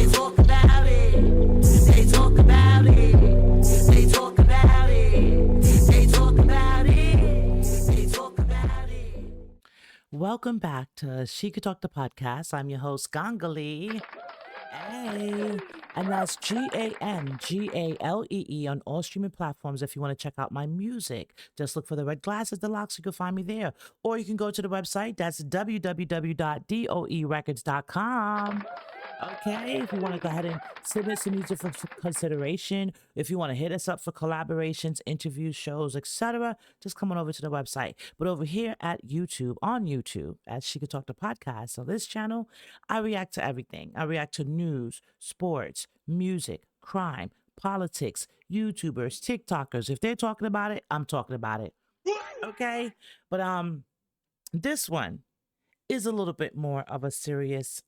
They talk about it. They talk about it. They talk about it. They talk about it. They talk about it. Welcome back to She Could Talk the podcast. I'm your host, Gangalee. Hey, and that's Gangalee on all streaming platforms if you want to check out my music. Just look for the red glasses, the locks, you can find me there. Or you can go to the website, that's www.doerecords.com. Okay, if you want to go ahead and submit some music for consideration, if you want to hit us up for collaborations, interviews, shows, etc., just come on over to the website. But over here at YouTube, on YouTube, as She Could Talk the podcast, on this channel, I react to everything. I react to news, sports, music, crime, politics, YouTubers, TikTokers. If they're talking about it, I'm talking about it. Okay, but this one is a little bit more of a serious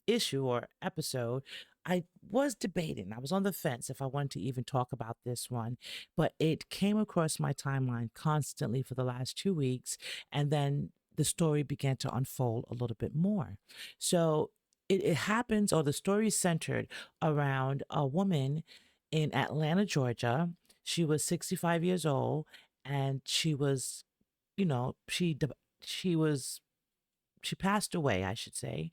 issue or episode. I was debating, I was on the fence if I wanted to even talk about this one, but it came across my timeline constantly for the last 2 weeks, and then the story began to unfold a little bit more. So it happens, or the story is centered around a woman in Atlanta, Georgia. She was 65 years old, and she was, she passed away, I should say,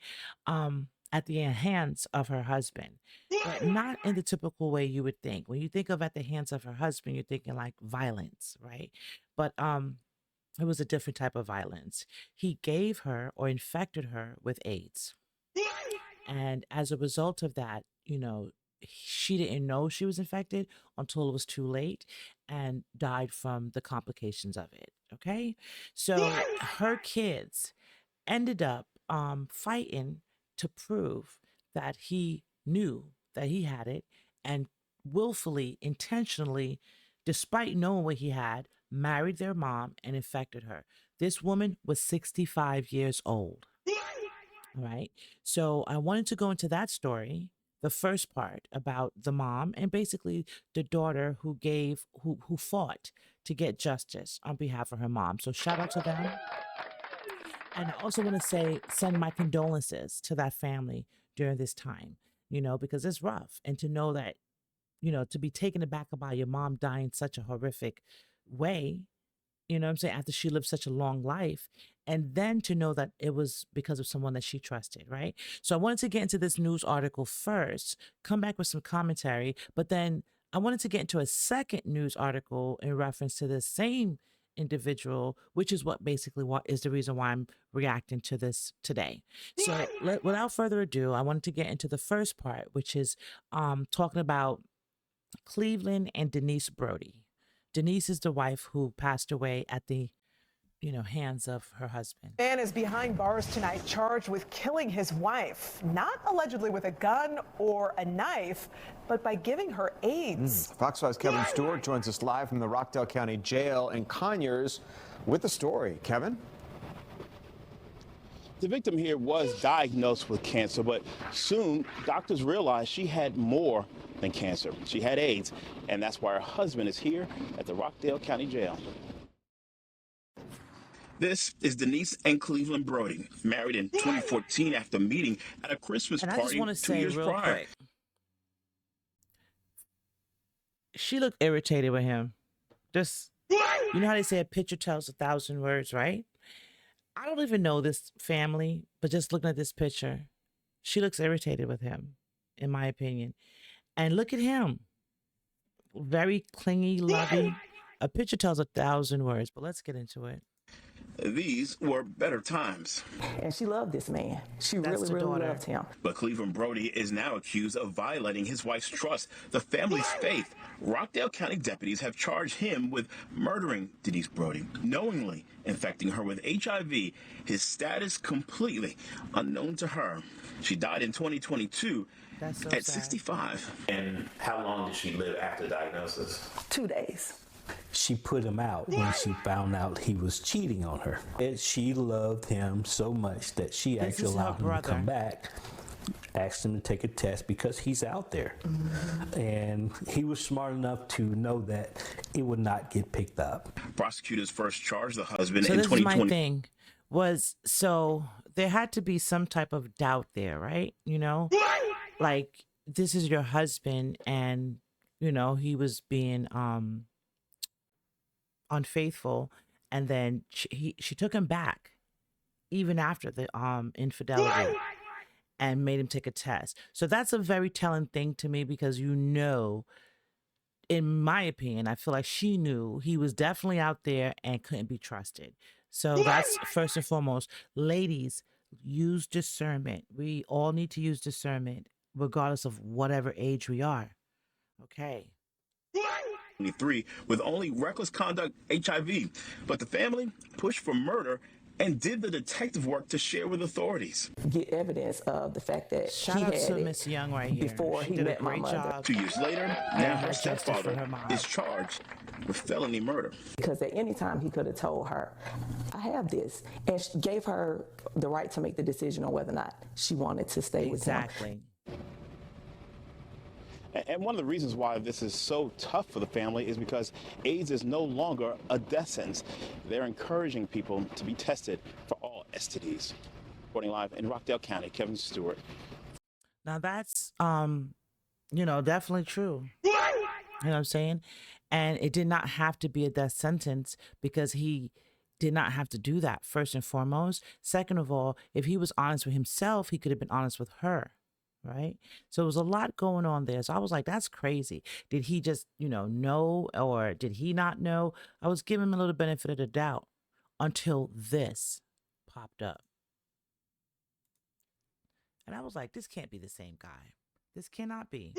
at the hands of her husband, but not in the typical way you would think. When you think of at the hands of her husband, you're thinking like violence, right? But it was a different type of violence. He gave her or infected her with AIDS. And as a result of that, she didn't know she was infected until it was too late and died from the complications of it. Okay. So her kids ended up fighting to prove that he knew that he had it, and willfully, intentionally, despite knowing what he had, married their mom and infected her. This woman was 65 years old. All right. So I wanted to go into that story, the first part about the mom and basically the daughter who fought to get justice on behalf of her mom. So shout out to them. And I also want to send my condolences to that family during this time, because it's rough. And to know that, to be taken aback by your mom dying such a horrific way, after she lived such a long life. And then to know that it was because of someone that she trusted, right? So I wanted to get into this news article first, come back with some commentary, but then I wanted to get into a second news article in reference to the same individual, which is what is the reason why I'm reacting to this today. So without further ado, I wanted to get into the first part, which is talking about Cleveland and Denise Broadie. Denise is the wife who passed away at the hands of her husband. Man is behind bars tonight, charged with killing his wife, not allegedly with a gun or a knife, but by giving her AIDS. Fox 5's Kevin Stewart joins us live from the Rockdale County Jail in Conyers with the story. Kevin? The victim here was diagnosed with cancer, but soon doctors realized she had more than cancer. She had AIDS, and that's why her husband is here at the Rockdale County Jail. This is Denise and Cleveland Broadie, married in 2014 after meeting at a Christmas And I party just want to 2 say years real prior. quick, she looked irritated with him. Just, how they say a picture tells 1,000 words, right? I don't even know this family, but just looking at this picture, she looks irritated with him, in my opinion. And look at him. Very clingy, loving. A picture tells 1,000 words, but let's get into it. These were better times. And she loved this man. She That's really, the really daughter. loved him. But Cleveland Broadie is now accused of violating his wife's trust, the family's faith. Rockdale County deputies have charged him with murdering Denise Broadie, knowingly infecting her with HIV, his status completely unknown to her. She died in 2022 That's so at sad. 65. And how long did she live after diagnosis? 2 days. She put him out when she found out he was cheating on her. And she loved him so much that she This actually is her allowed him to brother. come back, asked him to take a test because he's out there. And he was smart enough to know that it would not get picked up. Prosecutors first charged the husband So in this is my 2020. thing. So there had to be some type of doubt there, right? Like, this is your husband, and he was being unfaithful, and then she took him back even after the infidelity, and made him take a test. So that's a very telling thing to me, because in my opinion, I feel like she knew he was definitely out there and couldn't be trusted. So that's first and foremost. Ladies, use discernment. We all need to use discernment, regardless of whatever age we are. Okay. 23 with only reckless conduct HIV, but the family pushed for murder and did the detective work to share with authorities. Get evidence of the fact that Shout he out had to it Miss Young right here. before She he did a met my great mother. job. 2 years later, now Getting her justice for stepfather her mom. is charged with felony murder. Because at any time he could have told her, I have this, and gave her the right to make the decision on whether or not she wanted to stay with him. Exactly. And one of the reasons why this is so tough for the family is because AIDS is no longer a death sentence. They're encouraging people to be tested for all STDs. Reporting live in Rockdale County, Kevin Stewart. Now that's definitely true. You know what I'm saying? And it did not have to be a death sentence, because he did not have to do that, first and foremost. Second of all, if he was honest with himself, he could have been honest with her, right? So there was a lot going on there. So I was like, that's crazy. Did he just, know, or did he not know? I was giving him a little benefit of the doubt until this popped up. And I was like, this can't be the same guy. This cannot be.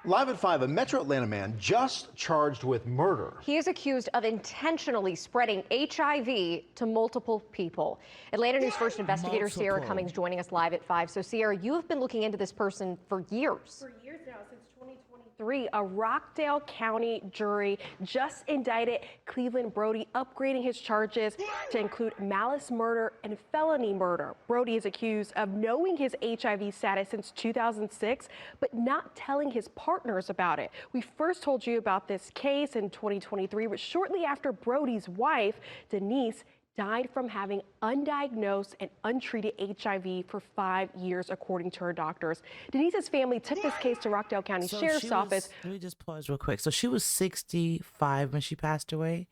Live at 5, a Metro Atlanta man just charged with murder. He is accused of intentionally spreading HIV to multiple people. Atlanta News First investigator Sierra Cummings joining us live at 5. So Sierra, you have been looking into this person for years. For years now, since 2023, a Rockdale County jury just indicted Cleveland Broadie, upgrading his charges to include malice murder and felony murder. Broadie is accused of knowing his HIV status since 2006, but not telling his partners about it. We first told you about this case in 2023, but shortly after Brodie's wife, Denise, died from having undiagnosed and untreated HIV for 5 years, according to her doctors. Denise's family took this case to Rockdale County Sheriff's Office. Let me just pause real quick. So she was 65 when she passed away,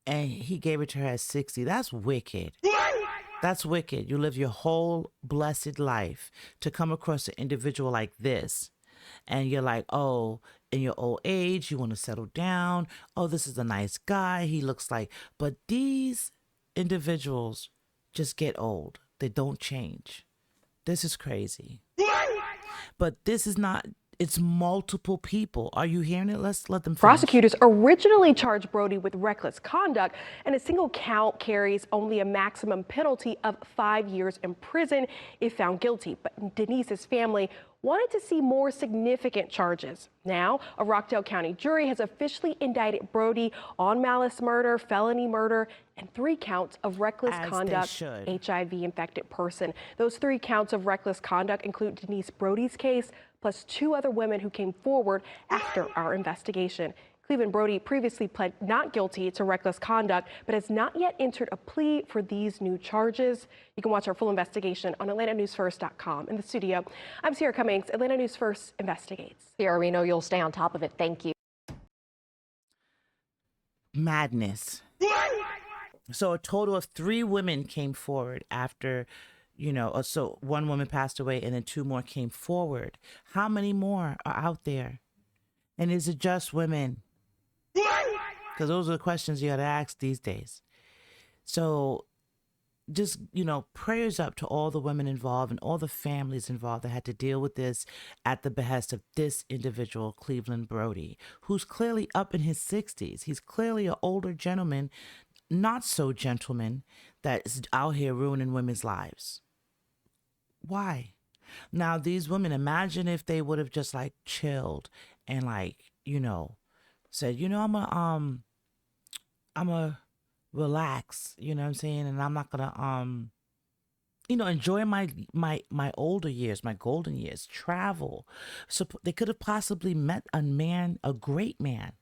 and he gave it to her at 60. That's wicked. That's wicked. You live your whole blessed life to come across an individual like this, and you're like, oh, in your old age, you want to settle down. Oh, this is a nice guy. He looks like, but these individuals just get old. They don't change. This is crazy. But this is not, it's multiple people. Are you hearing it? Let's let them finish. Prosecutors originally charged Broadie with reckless conduct, and a single count carries only a maximum penalty of 5 years in prison if found guilty. But Denise's family wanted to see more significant charges. Now, a Rockdale County jury has officially indicted Broadie on malice murder, felony murder, and 3 counts of reckless conduct, HIV-infected person. Those 3 counts of reckless conduct include Denise Brodie's case, plus 2 other women who came forward after our investigation. Cleveland Broadie previously pled not guilty to reckless conduct, but has not yet entered a plea for these new charges. You can watch our full investigation on AtlantaNewsFirst.com. In the studio, I'm Sierra Cummings. Atlanta News First investigates. Sierra, we know you'll stay on top of it. Thank you. Madness. So a total of 3 women came forward after, so 1 woman passed away and then 2 more came forward. How many more are out there? And is it just women? Because those are the questions you got to ask these days. So just, prayers up to all the women involved and all the families involved that had to deal with this at the behest of this individual, Cleveland Broadie, who's clearly up in his 60s. He's clearly an older gentleman, not so gentleman, that is out here ruining women's lives. Why? Now, these women, imagine if they would have just like chilled and said, I'm a relax, you know what I'm saying? And I'm not gonna, enjoy my older years, my golden years, travel. So they could have possibly met a great man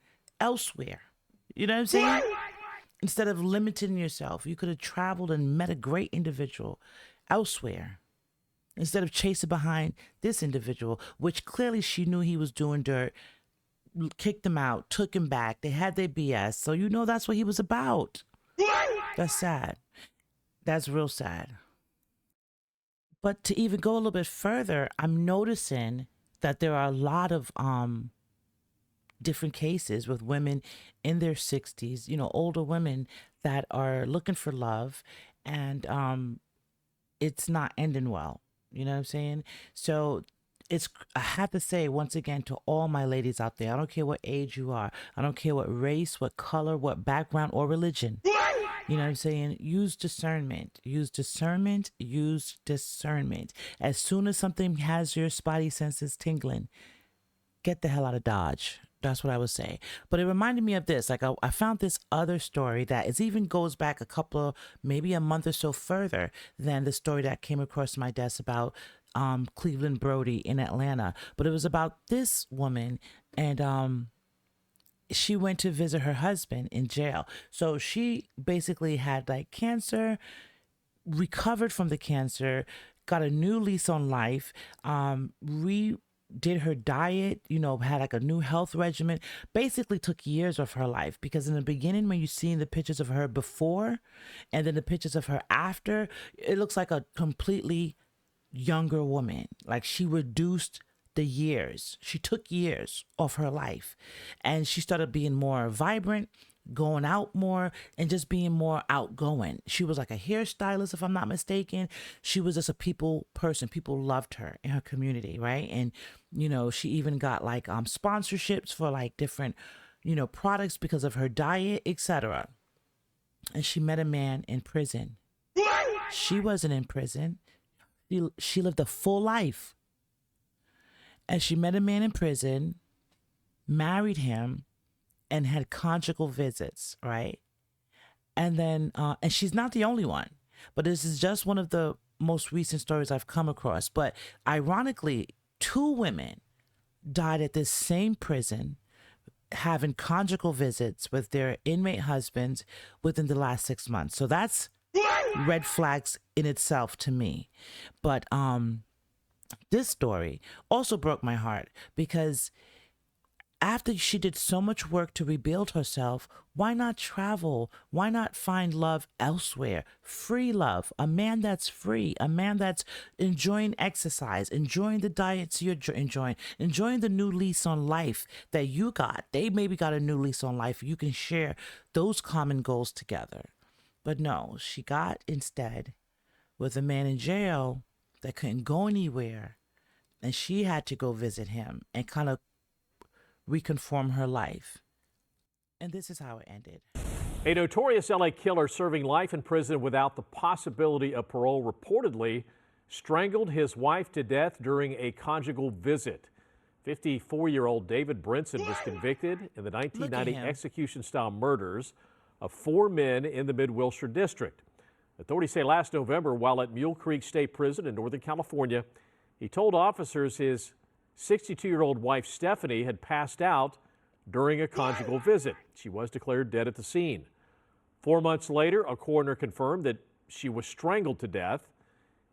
elsewhere. You know what I'm saying? Instead of limiting yourself, you could have traveled and met a great individual elsewhere. instead of chasing behind this individual, which clearly she knew he was doing dirt, kicked him out, took him back. They had their BS. So you know that's what he was about. That's sad. That's real sad. But to even go a little bit further, I'm noticing that there are a lot of different cases with women in their 60s, older women that are looking for love, and it's not ending well. You know what I'm saying? So I have to say once again to all my ladies out there, I don't care what age you are, I don't care what race, what color, what background or religion. You know what I'm saying? Use discernment. Use discernment. Use discernment. As soon as something has your spidey senses tingling, get the hell out of Dodge. That's what I would say. But it reminded me of this. Like I found this other story that is even goes back maybe a month or so further than the story that came across my desk about Cleveland Broadie in Atlanta. But it was about this woman, and she went to visit her husband in jail. So she basically had like cancer, recovered from the cancer, got a new lease on life, did her diet, had like a new health regimen, basically took years of her life, because in the beginning, when you see the pictures of her before and then the pictures of her after, it looks like a completely younger woman. Like she reduced the years. She took years of her life, and she started being more vibrant, going out more, and just being more outgoing. She was like a hairstylist, if I'm not mistaken. She was just a people person. People loved her in her community, right? And she even got like sponsorships for like different products because of her diet, etc. And she met a man in prison. She wasn't in prison. She lived a full life. And she met a man in prison, married him, and had conjugal visits, right? And then, and she's not the only one, but this is just one of the most recent stories I've come across. But ironically, 2 women died at this same prison, having conjugal visits with their inmate husbands within the last 6 months. So that's red flags in itself to me. But this story also broke my heart, because after she did so much work to rebuild herself, why not travel? Why not find love elsewhere? Free love. A man that's free. A man that's enjoying exercise, enjoying the diets you're enjoying the new lease on life that you got. They maybe got a new lease on life. You can share those common goals together. But no, she got instead with a man in jail that couldn't go anywhere, and she had to go visit him and kind of reconform her life. And this is how it ended. A notorious LA killer serving life in prison without the possibility of parole reportedly strangled his wife to death during a conjugal visit. 54-year-old David Brinson was convicted in the 1990 execution-style murders of 4 men in the Mid-Wilshire district. Authorities say last November, while at Mule Creek State Prison in Northern California, he told officers his 62-year-old wife Stephanie had passed out during a conjugal visit. She was declared dead at the scene. 4 months later, a coroner confirmed that she was strangled to death.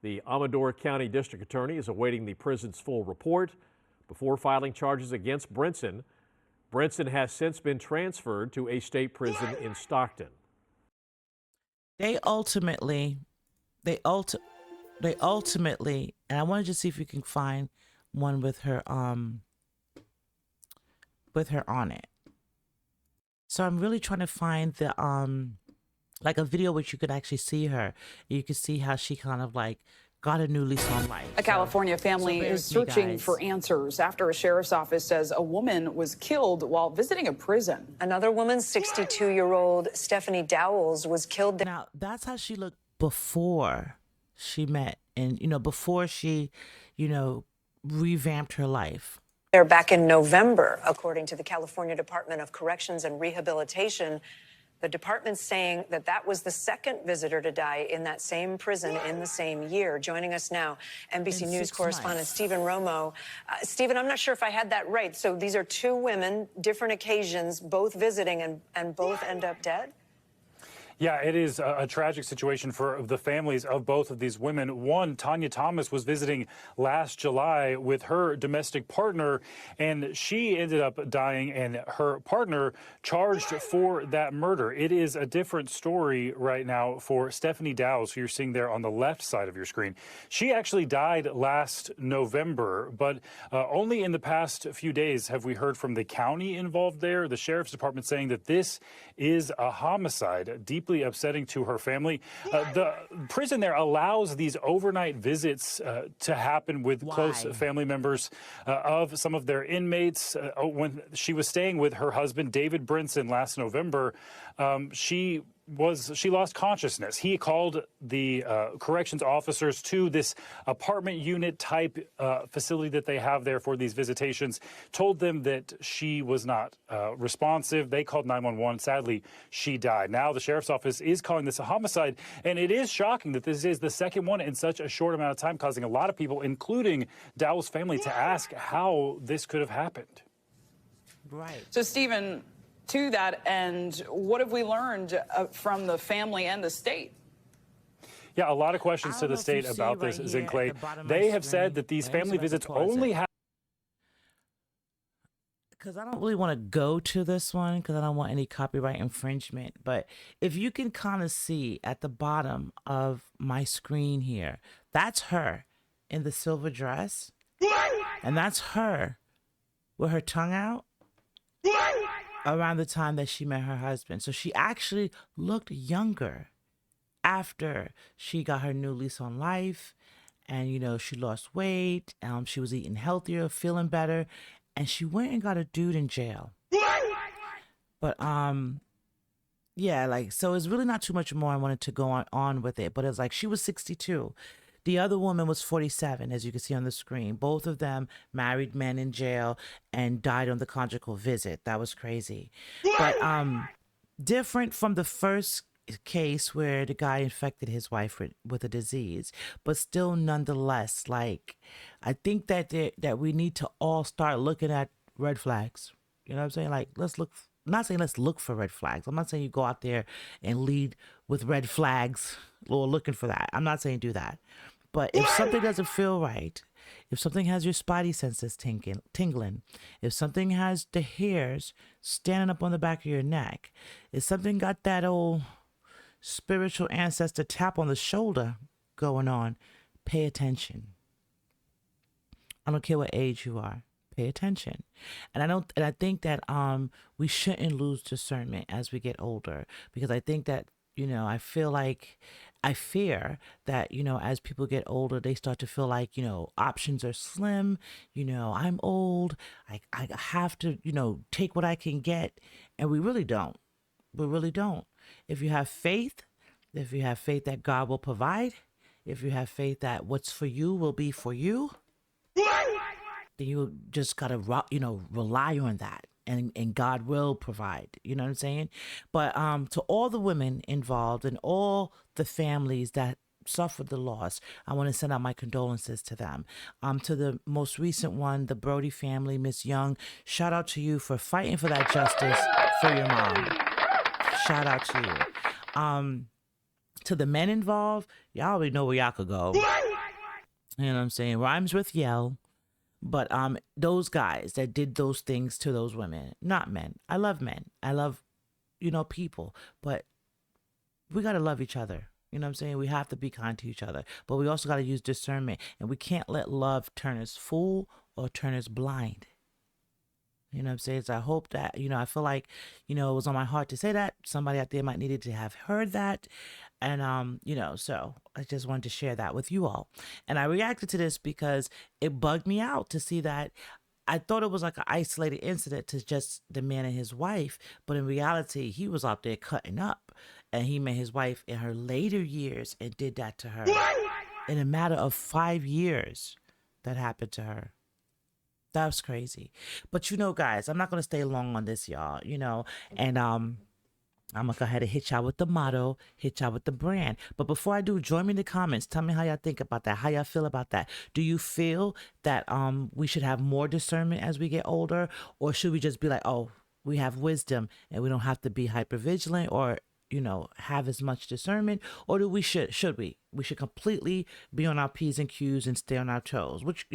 The Amador County District Attorney is awaiting the prison's full report before filing charges against Brinson. Brinson has since been transferred to a state prison in Stockton. They ultimately, and I want to just see if we can find one with her on it. So I'm really trying to find the like a video which you could actually see her. You could see how she kind of like got a new lease on life. A California family is searching for answers after a sheriff's office says a woman was killed while visiting a prison. Another woman, 62-year-old Stephanie Dowells, was killed. Now, that's how she looked before she met, and, before she, revamped her life. They're back in November, according to the California Department of Corrections and Rehabilitation. The department's saying that that was the second visitor to die in that same prison in the same year. Joining us now, NBC News correspondent Stephen Romo. Stephen, I'm not sure if I had that right. So these are 2 women, different occasions, both visiting, and both end up dead? Yeah, it is a tragic situation for the families of both of these women. One, Tanya Thomas, was visiting last July with her domestic partner, and she ended up dying, and her partner charged for that murder. It is a different story right now for Stephanie Dowes, who you're seeing there on the left side of your screen. She actually died last November, but only in the past few days have we heard from the county involved there, the sheriff's department, saying that this is a homicide, deeply upsetting to her family. The prison there allows these overnight visits to happen with close family members of some of their inmates. When she was staying with her husband, David Brinson, last November, she lost consciousness. He called the corrections officers to this apartment unit type facility that they have there for these visitations, told them that she was not responsive. They called 911. Sadly, she died. Now the sheriff's office is calling this a homicide, and it is shocking that this is the second one in such a short amount of time, causing a lot of people, including Dowell's family, to ask how this could have happened. Right. So, Stephen, to that end, what have we learned from the family and the state? Yeah, a lot of questions to the state about this, Zinkley. They have said that these family visits only have. Because I don't really want to go to this one because I don't want any copyright infringement. But if you can kind of see at the bottom of my screen here, that's her in the silver dress. And that's her with her tongue out around the time that she met her husband. So she actually looked younger after she got her new lease on life. And, you know, she lost weight. She was eating healthier, feeling better. And she went and got a dude in jail. But, yeah, like, so it's really not too much more I wanted to go on with it. But it's like she was 62. The other woman was 47, as you can see on the screen. Both of them married men in jail and died on the conjugal visit. That was crazy. But different from the first case where the guy infected his wife with a disease, but still nonetheless, like, I think that we need to all start looking at red flags. You know what I'm saying? Like, let's look. I'm not saying let's look for red flags. I'm not saying you go out there and lead with red flags or looking for that. I'm not saying do that. But if something doesn't feel right, if something has your spidey senses tingling, if something has the hairs standing up on the back of your neck, if something got that old spiritual ancestor tap on the shoulder going on, pay attention. I don't care what age you are. Pay attention. And I think that we shouldn't lose discernment as we get older, because I think that, you know, I fear that, you know, as people get older, they start to feel like, you know, options are slim. You know, I'm old. I have to, you know, take what I can get. And we really don't. We really don't. If you have faith that God will provide, if you have faith that what's for you will be for you, then you just gotta, you know, rely on that, and God will provide. You know what I'm saying? But to all the women involved and all the families that suffered the loss, I want to send out my condolences to them. To the most recent one, the Broadie family, Miss Young, shout out to you for fighting for that justice for your mom. Shout out to you. To the men involved, y'all already know where y'all could go. You know what I'm saying? Rhymes with yell. But those guys that did those things to those women, not men. I love men. I love, you know, people. But we got to love each other. You know what I'm saying? We have to be kind to each other. But we also got to use discernment. And we can't let love turn us fool or turn us blind. You know what I'm saying? So I hope that, you know, I feel like, you know, it was on my heart to say that. Somebody out there might needed to have heard that. And, you know, so I just wanted to share that with you all. And I reacted to this because it bugged me out to see that. I thought it was like an isolated incident to just the man and his wife. But in reality, he was out there cutting up. And he met his wife in her later years and did that to her. In a matter of 5 years, that happened to her. That was crazy. But, you know, guys, I'm not going to stay long on this, y'all, you know, and I'm going to go ahead and hit y'all with the motto, hit y'all with the brand. But before I do, join me in the comments. Tell me how y'all think about that, how y'all feel about that. Do you feel that we should have more discernment as we get older, or should we just be like, oh, we have wisdom and we don't have to be hypervigilant? Or have as much discernment, or do we should we should completely be on our P's and Q's and stay on our toes, which,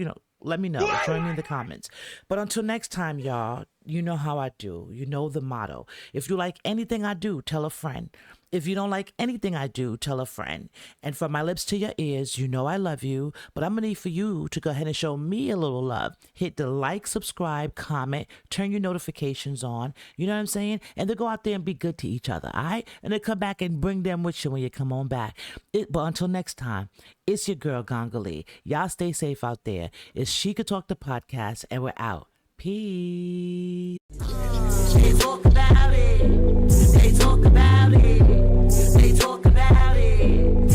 let me know. Join me in the comments. But until next time, y'all, you know how I do. You know the motto. If you like anything I do, tell a friend. If you don't like anything I do, tell a friend. And from my lips to your ears, you know I love you. But I'm going to need for you to go ahead and show me a little love. Hit the like, subscribe, comment, turn your notifications on. You know what I'm saying? And then go out there and be good to each other, all right? And then come back and bring them with you when you come on back. But until next time, it's your girl, Gangali. Y'all stay safe out there. It's She Could Talk the Podcast, and we're out. Peace. They talk about it. They talk about it. They talk about it.